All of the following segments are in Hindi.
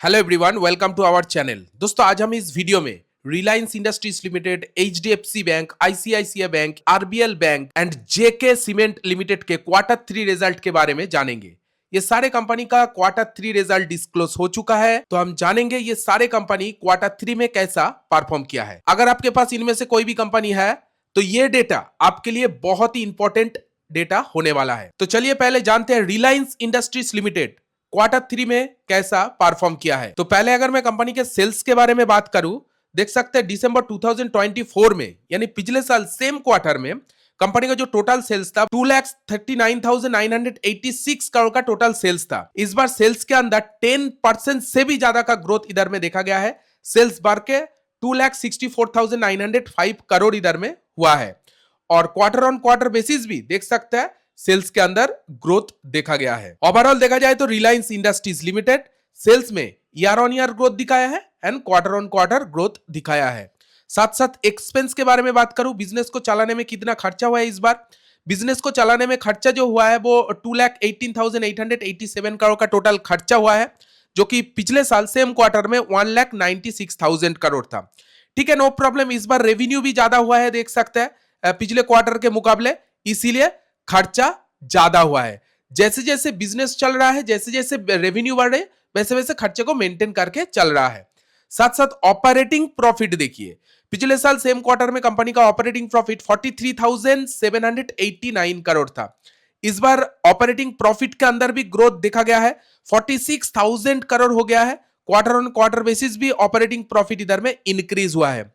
Hello everyone, welcome to our channel. दोस्तों, आज हम इस वीडियो में Reliance Industries Limited, HDFC bank, ICICI bank, RBL bank and JK cement limited के क्वार्टर 3 रिजल्ट के बारे में जानेंगे। ये सारे कंपनी का क्वार्टर 3 रिजल्ट डिस्क्लोज हो चुका है, तो हम जानेंगे ये सारे कंपनी क्वार्टर 3 में कैसा परफॉर्म किया है। अगर आपके पास इनमें से कोई भी कंपनी है तो ये डेटा आपके लिए बहुत ही इंपॉर्टेंट डेटा होने वाला है। तो चलिए पहले जानते हैं रिलायंस इंडस्ट्रीज लिमिटेड क्वार्टर 3 में कैसा परफॉर्म किया है। तो पहले अगर मैं कंपनी के सेल्स के बारे में बात करूं, देख सकते हैं दिसंबर 2024 में यानी पिछले साल सेम क्वार्टर में कंपनी का जो टोटल सेल्स था 2,39,986 करोड़ का टोटल सेल्स था। इस बार सेल्स के अंदर 10% से भी ज्यादा का ग्रोथ इधर में देखा गया है। सेल्स बढ़ के 2,64,905 करोड़ इधर में हुआ है और क्वार्टर ऑन क्वार्टर बेसिस भी देख सकते हैं सेल्स के अंदर ग्रोथ देखा गया है। ओवरऑल देखा जाए तो रिलायंस इंडस्ट्रीज लिमिटेड सेल्स में ईयर ऑन ईयर ग्रोथ दिखाया है and quarter on quarter growth दिखाया है। साथ साथ एक्सपेंस के बारे में बात करूं, बिजनेस को चलाने में कितना खर्चा हुआ है इस बार। बिजनेस को चलाने में खर्चा जो हुआ है वो 2,18,887 करोड़ का टोटल खर्चा हुआ है, जो कि पिछले साल सेम क्वार्टर में 1,96,000 करोड़ था। ठीक है, नो प्रॉब्लम। इस बार रेवेन्यू भी ज्यादा हुआ है, देख सकते हैं पिछले क्वार्टर के मुकाबले, इसीलिए खर्चा ज्यादा हुआ है। जैसे जैसे बिजनेस चल रहा है, जैसे जैसे रेवेन्यू बढ़ रहे, वैसे वैसे खर्चे को मेंटेन करके चल रहा है। साथ साथ ऑपरेटिंग प्रॉफिट देखिए, पिछले साल सेम क्वार्टर में कंपनी का ऑपरेटिंग प्रॉफिट 43,789 करोड़ था। इस बार ऑपरेटिंग प्रॉफिट के अंदर भी ग्रोथ देखा गया है, 46,000 करोड़ हो गया है। क्वार्टर ऑन क्वार्टर बेसिस भी ऑपरेटिंग प्रॉफिट इधर में इंक्रीज हुआ है।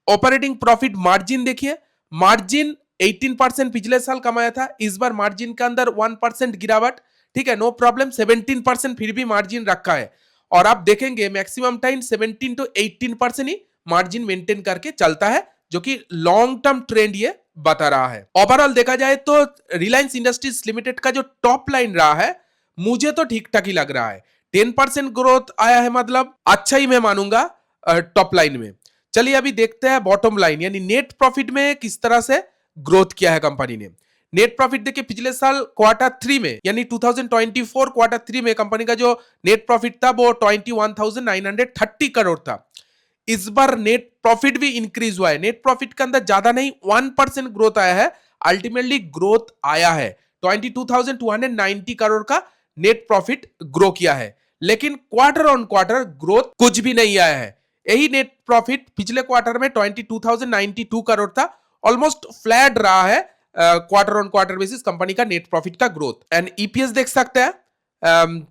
ऑपरेटिंग प्रॉफिट मार्जिन देखिए, मार्जिन 18% पिछले साल कमाया था, इस बार मार्जिन के अंदर 1% गिरावट। ठीक है, नो प्रॉब्लम। 17% फिर भी मार्जिन रखा है और आप देखेंगे maximum time 17 to 18% he margin maintain करके चलता है, जो कि लॉन्ग टर्म ट्रेंड ये बता रहा है। ओवरऑल देखा जाए तो रिलायंस इंडस्ट्रीज लिमिटेड का जो टॉप लाइन रहा है, मुझे तो ठीक ठाक ही लग रहा है। 10% ग्रोथ आया है, मतलब अच्छा ही मैं मानूंगा टॉप लाइन में। चलिए अभी देखते हैं बॉटम लाइन यानी नेट प्रॉफिट में किस तरह से ग्रोथ किया है कंपनी ने। नेट प्रॉफिट देखिए, पिछले साल क्वार्टर 3 में यानी 2024 क्वार्टर 3 में कंपनी का जो नेट प्रॉफिट था वो 21,930 करोड़ था। इस बार नेट प्रॉफिट भी इंक्रीज हुआ है। नेट प्रॉफिट के अंदर ज्यादा नहीं, 1% ग्रोथ आया है। अल्टीमेटली ग्रोथ आया है 22,290 करोड़ का नेट प्रॉफिट ग्रो किया है, लेकिन क्वार्टर ऑन क्वार्टर ग्रोथ कुछ भी नहीं आया है। यही नेट प्रॉफिट पिछले क्वार्टर में 22,092 करोड़ था, ऑलमोस्ट फ्लैट रहा है quarter on quarter basis company का नेट प्रॉफिट का ग्रोथ। एंड ईपीएस देख सकते हैं,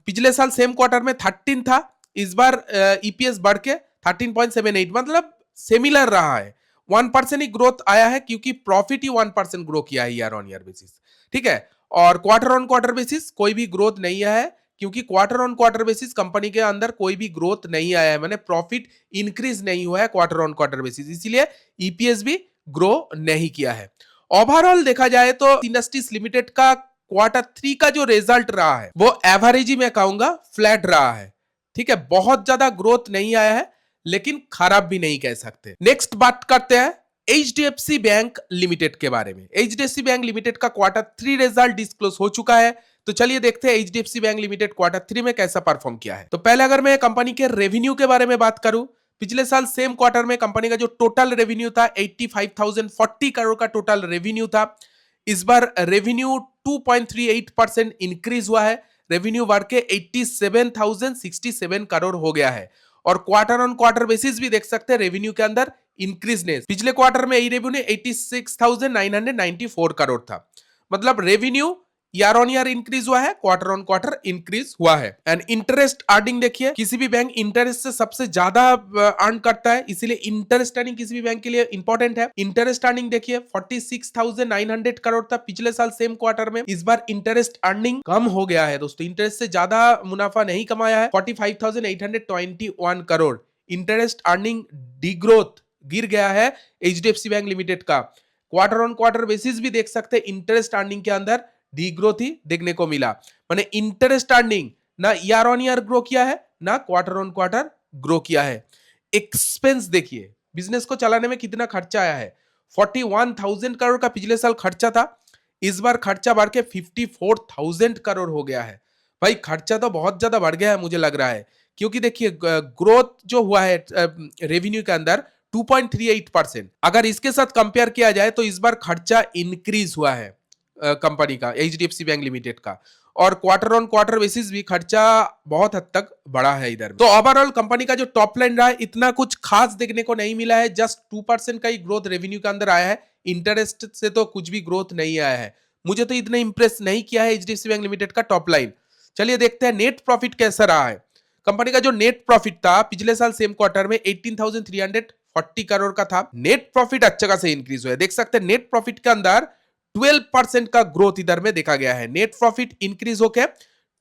पिछले साल सेम क्वार्टर में 13 था, इस बार ईपीएस बढ़ के 13.78, मतलब सिमिलर रहा है। 1% ही ग्रोथ आया है क्योंकि प्रॉफिट ही 1% ग्रो किया है ईयर ऑन ईयर बेसिस। ठीक है, और क्वार्टर ऑन क्वार्टर बेसिस कोई भी ग्रोथ नहीं आया है क्योंकि quarter on quarter basis company के अंदर कोई भी ग्रोथ नहीं आया है, माने प्रॉफिट इंक्रीज नहीं हुआ है क्वार्टर ऑन क्वार्टर बेसिस, इसीलिए ईपीएस भी ग्रो नहीं किया है। ओवरऑल देखा जाए तो इंडस्ट्रीज लिमिटेड का क्वार्टर 3 का जो रिजल्ट रहा है वो एवरेज ही मैं कहूंगा फ्लैट रहा है। ठीक है, बहुत ज्यादा ग्रोथ नहीं आया है लेकिन खराब भी नहीं कह सकते। नेक्स्ट बात करते हैं एचडीएफसी बैंक लिमिटेड के बारे में। एचडीएफसी बैंक लिमिटेड का क्वार्टर 3 रिजल्ट डिस्क्लोज हो चुका है, तो चलिए देखते हैं एचडीएफसी बैंक लिमिटेड क्वार्टर 3 में कैसा परफॉर्म किया है। तो पहले अगर मैं कंपनी के रेवेन्यू के बारे में बात करूं, पिछले साल सेम क्वार्टर में कंपनी का जो टोटल रेवेन्यू था 85,040 करोड़ का टोटल रेवेन्यू था। इस बार रेवेन्यू 2.38% इंक्रीज हुआ है, रेवेन्यू बढ़ के 87,067 करोड़ हो गया है। और क्वार्टर ऑन क्वार्टर बेसिस भी देख सकते हैं रेवेन्यू के अंदर इंक्रीजनेस, पिछले क्वार्टर में रेवेन्यू 86,994 करोड़ था, मतलब revenue year on year increase हुआ है, क्वार्टर ऑन क्वार्टर इंक्रीज हुआ है। एंड इंटरेस्ट अर्निंग देखिए, किसी भी बैंक इंटरेस्ट से सबसे ज्यादा अर्न करता है, इसीलिए इंटरेस्ट अर्निंग किसी भी बैंक के लिए इंपॉर्टेंट है। इंटरेस्ट अर्निंग देखिए 46,900 करोड़ था पिछले साल सेम क्वार्टर में, इस बार इंटरेस्ट अर्निंग कम हो गया है दोस्तों, इंटरेस्ट से ज्यादा मुनाफा नहीं कमाया है, 45,821 करोड़। इंटरेस्ट अर्निंग डिग्रोथ गिर गया है एचडीएफसी बैंक लिमिटेड का। क्वार्टर ऑन क्वार्टर बेसिस भी देख सकते हैं इंटरेस्ट अर्निंग के अंदर डीग्रोथ ही देखने को मिला, माने इंटरेस्ट अर्निंग ना ईयर ऑन ईयर ग्रो किया है ना क्वार्टर ऑन क्वार्टर ग्रो किया है। एक्सपेंस देखिए, बिजनेस को चलाने में कितना खर्चा आया है, 41,000 करोड़ का पिछले साल खर्चा था, इस बार खर्चा बढ़ के 54,000 करोड़ हो गया है। भाई खर्चा तो बहुत ज्यादा बढ़ गया है मुझे लग रहा है, क्योंकि देखिए ग्रोथ जो हुआ है रेवेन्यू के अंदर 2.38%। अगर इसके साथ कंपेयर किया जाए तो इस बार खर्चा इंक्रीज हुआ है कंपनी का, एचडीएफसी बैंक लिमिटेड का, और क्वार्टर ऑन क्वार्टर बेसिस भी खर्चा बहुत हद तक बढ़ा है इधर। तो ओवरऑल कंपनी का जो टॉप लाइन रहा है इतना कुछ खास देखने को नहीं मिला है, जस्ट 2% का ही ग्रोथ रेवेन्यू के अंदर आया है। इंटरेस्ट से तो कुछ भी ग्रोथ नहीं आया है। मुझे तो इतना इंप्रेस नहीं किया है एचडीएफसी बैंक लिमिटेड का टॉप लाइन। चलिए देखते हैं नेट प्रॉफिट कैसा रहा है। कंपनी का जो नेट प्रॉफिट था पिछले साल सेम क्वार्टर में 18,340 करोड़ का था। नेट प्रॉफिट अच्छा खासा इंक्रीज हुआ है, देख सकते हैं नेट प्रॉफिट के अंदर 12% का ग्रोथ इधर में देखा गया है। नेट प्रॉफिट इंक्रीज होकर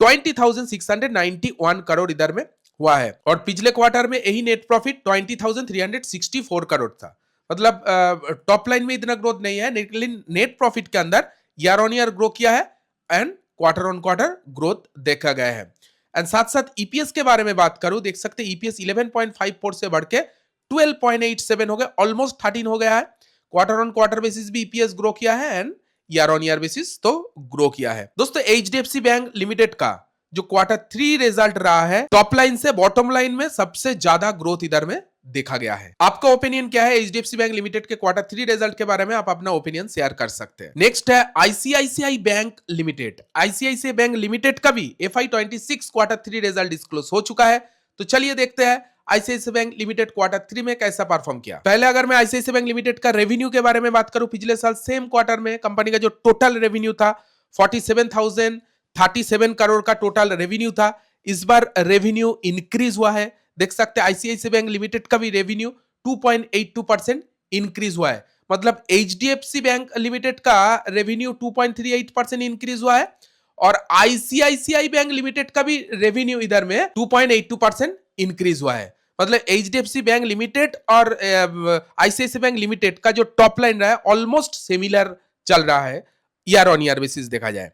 20,691 करोड़ इधर में हुआ है, और पिछले क्वार्टर में यही नेट प्रॉफिट 20,364 करोड़ था। मतलब टॉप लाइन में इतना ग्रोथ नहीं है, लेकिन नेट प्रॉफिट के अंदर ईयर ऑन ईयर ग्रो किया है and quarter on quarter growth देखा गया है। एंड साथ साथ ईपीएस के बारे में बात करूं, देख सकते हैं ईपीएस 11.54 से बढ़ के 12.87 हो गया, ऑलमोस्ट 13 हो गया है। क्वार्टर ऑन क्वार्टर बेसिस भी ईपीएस ग्रो किया है and year on year basis तो ग्रो किया है। दोस्तों एचडीएफसी बैंक लिमिटेड का जो क्वार्टर 3 रिजल्ट रहा है, टॉप लाइन से बॉटम लाइन में सबसे ज्यादा ग्रोथ इधर में देखा गया है। आपका ओपिनियन क्या है एचडीएफसी बैंक लिमिटेड के क्वार्टर 3 रिजल्ट के बारे में? आप अपना ओपिनियन शेयर कर सकते हैं। नेक्स्ट है ICICI bank limited. ICICI bank limited का भी FY 26 क्वार्टर 3 रिजल्ट डिस्क्लोज हो चुका है। तो चलिए देखते हैं आईसीआईसीआई बैंक लिमिटेड क्वार्टर 3 में कैसा परफॉर्म किया। पहले अगर मैं आईसीआईसीआई बैंक लिमिटेड का रेवेन्यू के बारे में बात करूं, पिछले साल सेम क्वार्टर में कंपनी का जो टोटल रेवेन्यू था 47,037 करोड़ का टोटल रेवेन्यू था। इस बार रेवेन्यू इंक्रीज हुआ है, देख सकते हैं आईसीआईसीआई बैंक लिमिटेड का भी रेवेन्यू 2.82% इंक्रीज हुआ है। मतलब एचडीएफसी बैंक लिमिटेड का रेवेन्यू 2.38% इंक्रीज हुआ है, और आईसीआईसीआई बैंक लिमिटेड का भी रेवेन्यू इधर में 2.82% इंक्रीज हुआ है। मतलब एचडीएफसी बैंक लिमिटेड और आईसीआईसीआई बैंक लिमिटेड का जो टॉप लाइन रहा है ऑलमोस्ट सिमिलर चल रहा है ईयर ऑन ईयर बेसिस देखा जाए।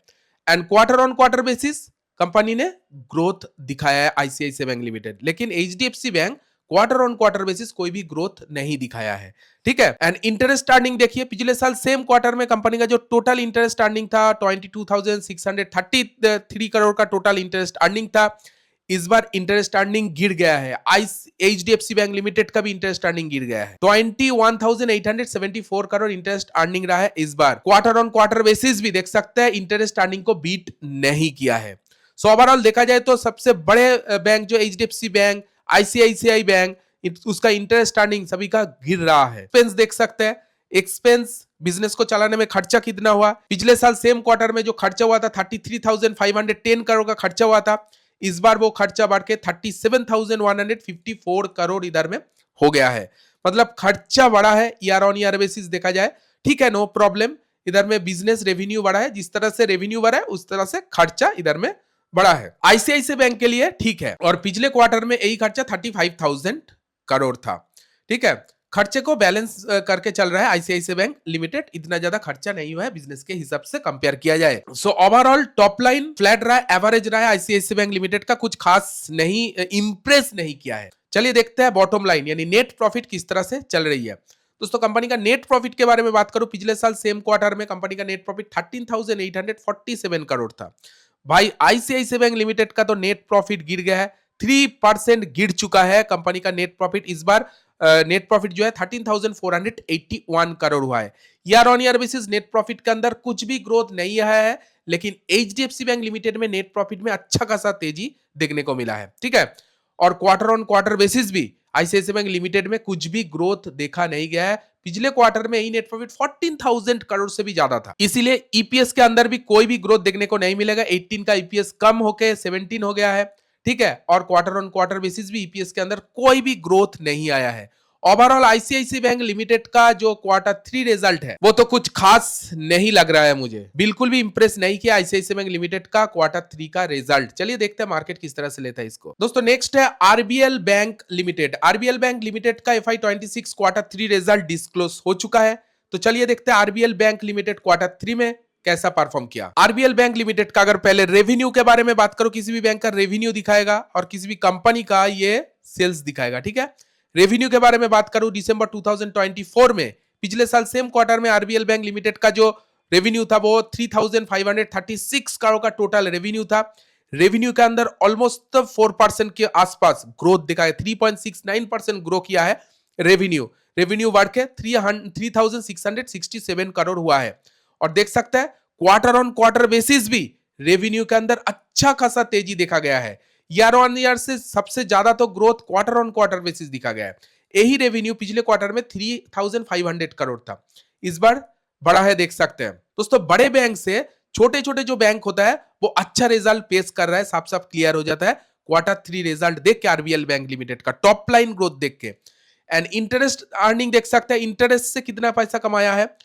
And quarter on quarter basis company ने ग्रोथ दिखाया है आईसीआईसीआई बैंक लिमिटेड, लेकिन HDFC bank quarter on quarter basis कोई भी ग्रोथ नहीं दिखाया है। ठीक है। एंड इंटरेस्ट अर्निंग देखिए, पिछले साल सेम क्वार्टर में कंपनी का जो टोटल इंटरेस्ट अर्निंग था 22,633 करोड़ का टोटल इंटरेस्ट अर्निंग था। इस बार इंटरेस्ट अर्निंग गिर गया है। एचडीएफसी बैंक लिमिटेड का भी इंटरेस्ट अर्निंग गिर गया है, 21,874 करोड़ इंटरेस्ट अर्निंग रहा है इस बार। क्वार्टर ऑन क्वार्टर बेसिस भी देख सकते हैं इंटरेस्ट अर्निंग को बीट नहीं किया है। सो ओवरऑल देखा जाए तो सबसे बड़े बैंक जो एचडीएफसी बैंक, आईसीआईसीआई बैंक, उसका इंटरेस्ट अर्निंग सभी का गिर रहा है। एक्सपेंस देख सकते हैं, एक्सपेंस बिजनेस को चलाने में खर्चा कितना हुआ। पिछले साल सेम क्वार्टर में जो खर्चा हुआ था 33,510 करोड़ का खर्चा हुआ था। इस बार वो खर्चा बढ़ के 37,154 करोड़ इधर में हो गया है। मतलब खर्चा बढ़ा है ईयर ऑन ईयर बेसिस देखा जाए। ठीक है, नो प्रॉब्लम। इधर में बिजनेस रेवेन्यू बढ़ा है, जिस तरह से रेवेन्यू बढ़ा है उस तरह से खर्चा इधर में बड़ा है। आईसीआईसीआई बैंक के लिए ठीक है, और पिछले क्वार्टर में यही खर्चा 35,000 करोड़ था। ठीक है, खर्चे को बैलेंस करके चल रहा है आईसीआईसीआई बैंक लिमिटेड, इतना ज्यादा खर्चा नहीं हुआ है बिजनेस के हिसाब से कंपेयर किया जाए। So overall top line flat रहा है, एवरेज रहा है आईसीआईसीआई बैंक लिमिटेड का, कुछ खास नहीं इंप्रेस नहीं किया है। चलिए देखते हैं बॉटम लाइन यानी नेट प्रॉफिट किस तरह से चल रही है। दोस्तों कंपनी का नेट प्रॉफिट के बारे में बात करूं, पिछले साल सेम क्वार्टर में कंपनी का नेट प्रॉफिट 13,847 करोड़ था। भाई आईसीआईसीआई बैंक लिमिटेड का तो नेट प्रॉफिट गिर गया है, 3% गिर चुका है कंपनी का नेट प्रॉफिट। इस बार नेट प्रॉफिट जो है 13,481 करोड़ हुआ है। Year on year basis net profit के अंदर कुछ भी ग्रोथ नहीं आया है, लेकिन एचडीएफसी बैंक लिमिटेड में नेट प्रॉफिट में अच्छा खासा तेजी देखने को मिला है। ठीक है, और क्वार्टर ऑन क्वार्टर बेसिस भी आईसीआईसीआई बैंक लिमिटेड में कुछ भी ग्रोथ देखा नहीं गया है। पिछले क्वार्टर में ही नेट प्रॉफिट 14,000 करोड़ से भी ज्यादा था, इसीलिए ईपीएस के अंदर भी कोई भी ग्रोथ देखने को नहीं मिलेगा। 18 का ईपीएस कम होके 17 हो गया है। ठीक है, और क्वार्टर ऑन क्वार्टर बेसिस भी ईपीएस के अंदर कोई भी ग्रोथ नहीं आया है। ओवरऑल आईसीआईसीआई बैंक लिमिटेड का जो क्वार्टर 3 रिजल्ट है वो तो कुछ खास नहीं लग रहा है, मुझे बिल्कुल भी इंप्रेस नहीं किया आईसीआईसीआई बैंक लिमिटेड का क्वार्टर 3 का रिजल्ट। चलिए देखते हैं मार्केट किस तरह से लेता है इसको। दोस्तों नेक्स्ट है RBL bank limited. RBL bank limited का FY 26 क्वार्टर 3 रिजल्ट डिस्क्लोज हो चुका है। तो चलिए देखते हैं आरबीएल बैंक लिमिटेड क्वार्टर 3 में कैसा परफॉर्म किया। आरबीएल बैंक लिमिटेड का अगर पहले रेवेन्यू के बारे में बात करो, किसी भी बैंक का रेवेन्यू दिखाएगा और किसी भी कंपनी का ये सेल्स दिखाएगा। ठीक है, रेवेन्यू के बारे में बात करूं, दिसंबर 2024 में पिछले साल सेम क्वार्टर में आरबीएल बैंक लिमिटेड का जो रेवेन्यू था वो 3,536 करोड़ का टोटल रेवेन्यू था। रेवेन्यू के अंदर ऑलमोस्ट 4% के आसपास ग्रोथ दिखा है, 3.69% ग्रो किया है रेवेन्यू। रेवेन्यू बढ़ के 3667 करोड़ हुआ है। और देख सकते हैं क्वार्टर ऑन क्वार्टर बेसिस भी रेवेन्यू के अंदर अच्छा खासा तेजी देखा गया है। ईयर ऑन ईयर से सबसे ज्यादा तो growth quarter on quarter basis दिखा गया है। यही रेवेन्यू पिछले क्वार्टर में 3500 करोड़ था, इस बार बड़ा है, देख सकते हैं दोस्तों। बड़े बैंक से छोटे छोटे जो बैंक होता है वो अच्छा रिजल्ट पेश कर रहा है, साफ साफ क्लियर हो जाता है क्वार्टर 3 रिजल्ट देख के, आरबीएल बैंक लिमिटेड का टॉप लाइन ग्रोथ देख के। एंड इंटरेस्ट अर्निंग देख सकते हैं, इंटरेस्ट से कितना पैसा कमाया है,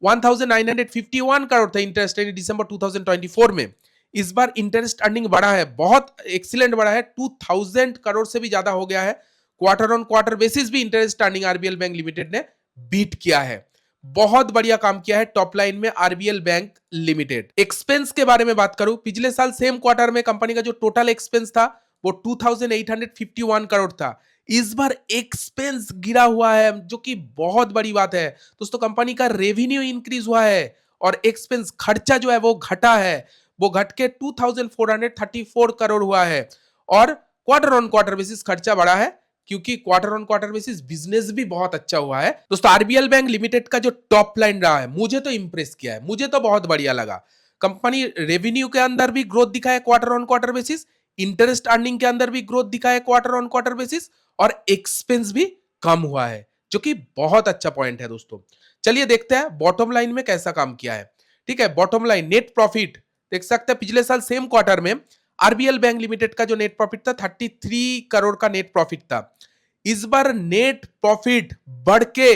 1951 करोड़ था इंटरेस्ट दिसंबर 2024 में। इस बार इंटरेस्ट अर्निंग बढ़ा है, बहुत एक्सीलेंट बढ़ा है, 2000 करोड़ से भी ज्यादा हो गया है। क्वार्टर ऑन क्वार्टर बेसिस भी interest earning RBL bank limited ने बीट किया है। बहुत बढ़िया काम किया है टॉप लाइन में आरबीएल बैंक लिमिटेड। एक्सपेंस के बारे में बात करूं, पिछले साल सेम क्वार्टर में कंपनी का जो टोटल एक्सपेंस था वो 2851 करोड़ था। इस बार एक्सपेंस गिरा हुआ है, जो कि बहुत बड़ी बात है दोस्तों। कंपनी का रेवेन्यू इंक्रीज हुआ है और एक्सपेंस खर्चा जो है वो घटा है, वो घट के 2434 करोड़ हुआ है। और क्वार्टर ऑन क्वार्टर बेसिस खर्चा बढ़ा है, क्योंकि quarter on quarter basis business भी बहुत अच्छा हुआ है दोस्तों। आरबीएल बैंक लिमिटेड का जो टॉप लाइन रहा है मुझे तो इंप्रेस किया है, मुझे तो बहुत बढ़िया लगा। कंपनी रेवेन्यू के अंदर भी ग्रोथ दिखा है quarter on quarter basis, interest earning के अंदर भी ग्रोथ दिखा है क्वार्टर ऑन क्वार्टर बेसिस, और एक्सपेंस भी कम हुआ है, जो कि बहुत अच्छा पॉइंट है दोस्तों। चलिए देखते हैं बॉटम लाइन में कैसा काम किया है। ठीक है, बॉटम लाइन नेट प्रॉफिट देख सकते हैं, पिछले साल सेम क्वार्टर में आरबीएल बैंक लिमिटेड का जो नेट प्रॉफिट था 33 करोड़ का नेट प्रॉफिट था। इस बार नेट प्रॉफिट बढ़ के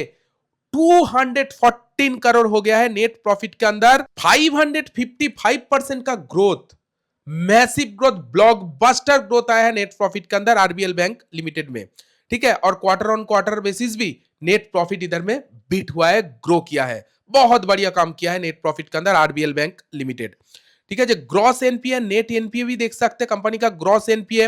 214 करोड़ हो गया है। नेट प्रॉफिट के अंदर 555% का growth, massive growth, blockbuster growth आया है नेट प्रॉफिट के अंदर आरबीएल बैंक लिमिटेड में। ठीक है, और क्वार्टर ऑन क्वार्टर बेसिस भी नेट प्रॉफिट इधर में बीट हुआ है, ग्रो किया है। बहुत बढ़िया काम किया है नेट प्रॉफिट के अंदर आरबीएल बैंक लिमिटेड। ठीक है, जो ग्रॉस एनपीए नेट एनपीए भी देख सकते हैं, कंपनी का ग्रॉस एनपीए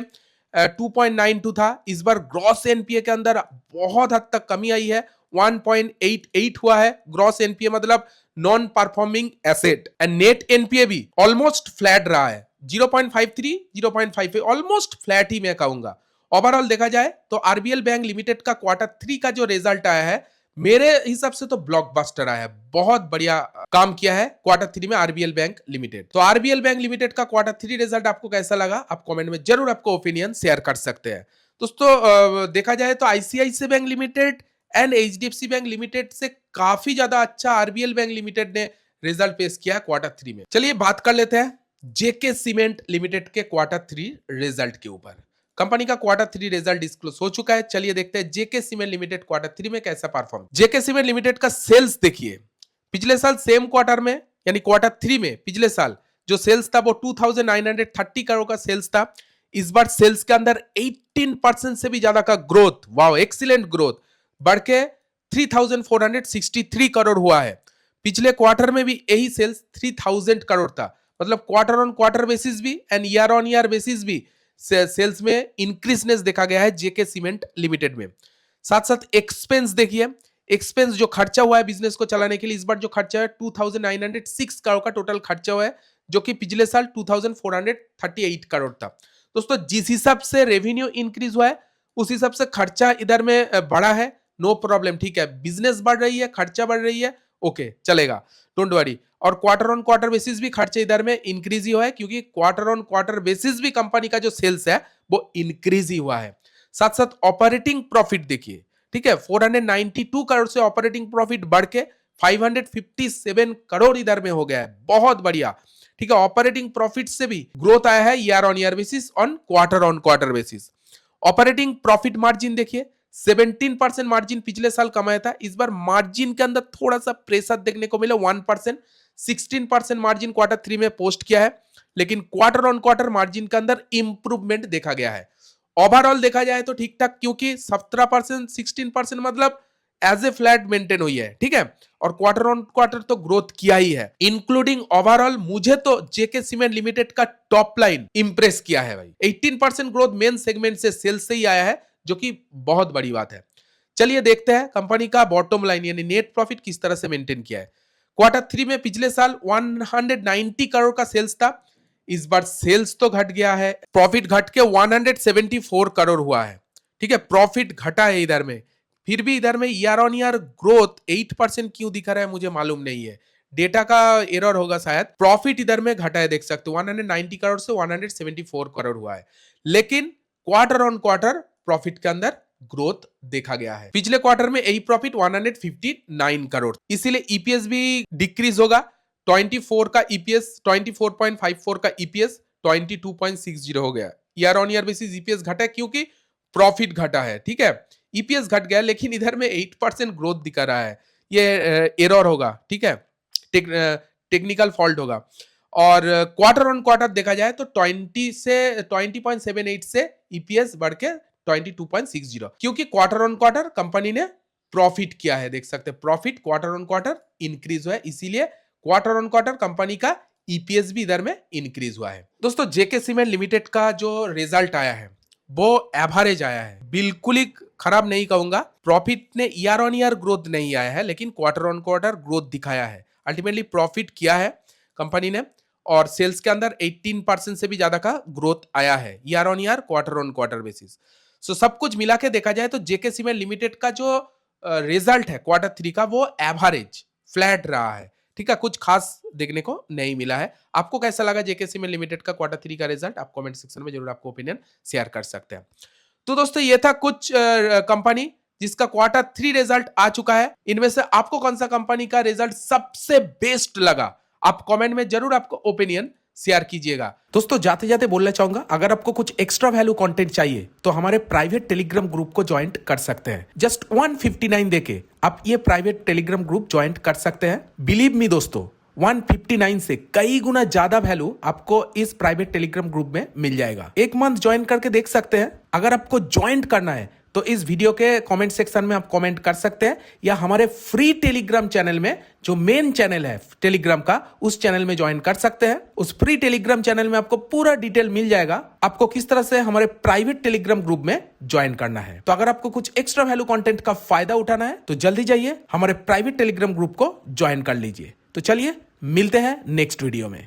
2.92 था। इस बार ग्रॉस एनपीए के अंदर बहुत हद तक कमी आई है, 1.88 हुआ है ग्रॉस एनपीए, मतलब non performing asset. And net NPA भी ऑलमोस्ट फ्लैट रहा है, 0.53 0.55 ऑलमोस्ट फ्लैट ही मैं कहूंगा। ओवरऑल देखा जाए तो आरबीएल बैंक लिमिटेड का क्वार्टर 3 का जो रिजल्ट आया है मेरे हिसाब से तो ब्लॉकबस्टर आया है, बहुत बढ़िया काम किया है क्वार्टर 3 में आरबीएल बैंक लिमिटेड। तो आरबीएल बैंक लिमिटेड का क्वार्टर 3 रिजल्ट आपको कैसा लगा, आप कमेंट में जरूर आपको ओपिनियन शेयर कर सकते हैं दोस्तों। देखा जाए तो ICICI bank limited and HDFC bank limited से काफी ज्यादा अच्छा आरबीएल बैंक लिमिटेड ने रिजल्ट पेश किया क्वार्टर 3 में। चलिए बात कर लेते हैं जेके सीमेंट लिमिटेड के क्वार्टर 3 रिजल्ट के ऊपर। कंपनी का क्वार्टर 3 रिजल्ट डिस्क्लोज हो चुका है। चलिए देखते हैं जेके सीमेंट लिमिटेड क्वार्टर 3 में कैसा परफॉर्म। जेके सीमेंट लिमिटेड का सेल्स देखिए, पिछले साल सेम क्वार्टर में यानी क्वार्टर 3 में पिछले साल जो सेल्स था वो 2930 करोड़ का सेल्स था। इस बार सेल्स के अंदर 18% से भी ज्यादा का ग्रोथ, वाह एक्सीलेंट ग्रोथ, बढ़ के 3463 करोड़ हुआ है। पिछले क्वार्टर में भी यही सेल्स 3000 करोड़ था, मतलब क्वार्टर ऑन क्वार्टर बेसिस भी and year on year basis भी सेल्स में इंक्रीजनेस देखा गया है जेके सीमेंट लिमिटेड में। साथ साथ एक्सपेंस देखिए, एक्सपेंस जो खर्चा हुआ है बिजनेस को चलाने के लिए, इस बार जो खर्चा है 2906 करोड़ का टोटल खर्चा हुआ है, जो कि पिछले साल 2438 करोड़ था दोस्तों। जिस हिसाब से रेवेन्यू इंक्रीज हुआ है उस हिसाब से खर्चा इधर में बढ़ा है, नो प्रॉब्लम। ठीक है, बिजनेस बढ़ रही है, खर्चा बढ़ रही है, ओके चलेगा, डोंट वरी। और क्वार्टर ऑन क्वार्टर बेसिस भी खर्चे इधर में इंक्रीज ही हुआ है, क्योंकि क्वार्टर ऑन क्वार्टर बेसिस भी कंपनी का जो सेल्स है वो इंक्रीज ही हुआ है। साथ साथ ऑपरेटिंग प्रॉफिट देखिए, ठीक है, 492 करोड़ से ऑपरेटिंग प्रॉफिट बढ़ के 557 करोड़ इधर में हो गया है, बहुत बढ़िया। ठीक है, ऑपरेटिंग प्रॉफिट से भी ग्रोथ आया है year on year basis on quarter basis. Operating profit margin देखिए, 17% मार्जिन पिछले साल कमाया था, इस बार मार्जिन के अंदर थोड़ा सा प्रेशर देखने को मिला, 1%, 16% मार्जिन क्वार्टर 3 में पोस्ट किया है, लेकिन क्वार्टर ऑन क्वार्टर मार्जिन के अंदर इंप्रूवमेंट देखा गया है। ओवरऑल देखा जाए तो ठीक ठाक, क्योंकि 17% 16% मतलब एज ए फ्लैट मेंटेन हुई है। ठीक है, और क्वार्टर ऑन क्वार्टर तो ग्रोथ किया ही है, इंक्लूडिंग ओवरऑल मुझे तो जेके सीमेंट लिमिटेड का टॉप लाइन इंप्रेस किया है भाई। 18% ग्रोथ मेन सेगमेंट से सेल्स से ही आया है, जो कि बहुत बड़ी बात है। चलिए देखते हैं कंपनी का बॉटम लाइन यानी नेट प्रॉफिट किस तरह से मेंटेन किया है। क्वार्टर 3 में पिछले साल 190 करोड़ का सेल्स था, इस बार सेल्स तो घट गया है, प्रॉफिट घट के 174 करोड़ हुआ है। ठीक है, प्रॉफिट घटा है इधर में, फिर भी इधर में ईयर ऑन ईयर ग्रोथ 8% क्यों दिखा रहा है मुझे मालूम नहीं है, डेटा का एरर होगा शायद। प्रॉफिट इधर में घटा है, देख सकते हो 190 करोड़ से 174 करोड़ हुआ है, लेकिन क्वार्टर ऑन क्वार्टर प्रॉफिट के अंदर ग्रोथ देखा गया है। पिछले क्वार्टर में यही प्रॉफिट 159 करोड़, इसीलिए ईपीएस भी डिक्रीज होगा। 24 का ईपीएस 24.54 का ईपीएस 22.60 हो गया। Year on year basis EPS घटा है क्योंकि प्रॉफिट घटा है। ठीक है, ईपीएस घट गया लेकिन इधर में 8% ग्रोथ दिखा रहा है, ये एरर होगा। ठीक है, टेक्निकल फॉल्ट होगा। और क्वार्टर ऑन क्वार्टर देखा जाए तो 20.78 से ईपीएस बढ़ के 22.60, क्योंकि क्वार्टर ऑन क्वार्टर कंपनी ने प्रॉफिट किया है। देख सकते हैं profit quarter on quarter increase हुआ है, इसीलिए क्वार्टर ऑन क्वार्टर कंपनी का ईपीएस भी इधर में इंक्रीज हुआ है। दोस्तों जेके सीमेंट लिमिटेड का जो रिजल्ट आया है वो एवरेज आया है, बिल्कुल ही खराब नहीं कहूंगा। प्रॉफिट ने ईयर ऑन ईयर ग्रोथ नहीं आया है, लेकिन क्वार्टर ऑन क्वार्टर ग्रोथ दिखाया है। अल्टीमेटली प्रॉफिट किया है कंपनी ने, और सेल्स के अंदर 18% से भी ज्यादा का ग्रोथ आया है year on year quarter on quarter basis. So सब कुछ मिला के देखा जाए तो जेके सीमेंट लिमिटेड का जो रिजल्ट है क्वार्टर 3 का वो एवरेज फ्लैट रहा है। ठीक है, कुछ खास देखने को नहीं मिला है। आपको कैसा लगा जेके सीमेंट लिमिटेड का क्वार्टर 3 का रिजल्ट? आप कमेंट सेक्शन में जरूर आपको ओपिनियन शेयर कर सकते हैं। तो दोस्तों ये था कुछ कंपनी जिसका क्वार्टर 3 रिजल्ट आ चुका है। इनमें से आपको कौन सा कंपनी का रिजल्ट सबसे बेस्ट लगा? आप कमेंट में जरूर आपको ओपिनियन शेयर कीजिएगा। दोस्तों जाते जाते बोलना चाहूंगा, अगर आपको कुछ एक्स्ट्रा वैल्यू कंटेंट चाहिए तो हमारे प्राइवेट टेलीग्राम ग्रुप को ज्वाइन कर सकते हैं। जस्ट 159 देके आप ये प्राइवेट टेलीग्राम ग्रुप ज्वाइन कर सकते हैं। बिलीव मी दोस्तों, 159 से कई गुना ज्यादा वैल्यू आपको इस प्राइवेट टेलीग्राम ग्रुप में मिल जाएगा। एक मंथ ज्वाइन करके देख सकते हैं। अगर आपको ज्वाइन करना है तो इस वीडियो के कमेंट सेक्शन में आप कमेंट कर सकते हैं, या हमारे फ्री टेलीग्राम चैनल में जो मेन चैनल है टेलीग्राम का, उस चैनल में ज्वाइन कर सकते हैं। उस फ्री टेलीग्राम चैनल में आपको पूरा डिटेल मिल जाएगा, आपको किस तरह से हमारे प्राइवेट टेलीग्राम ग्रुप में ज्वाइन करना है। तो अगर आपको कुछ एक्स्ट्रा वैल्यू कंटेंट का फायदा उठाना है तो जल्दी जाइए हमारे प्राइवेट टेलीग्राम ग्रुप को ज्वाइन कर लीजिए। तो चलिए मिलते हैं नेक्स्ट वीडियो में।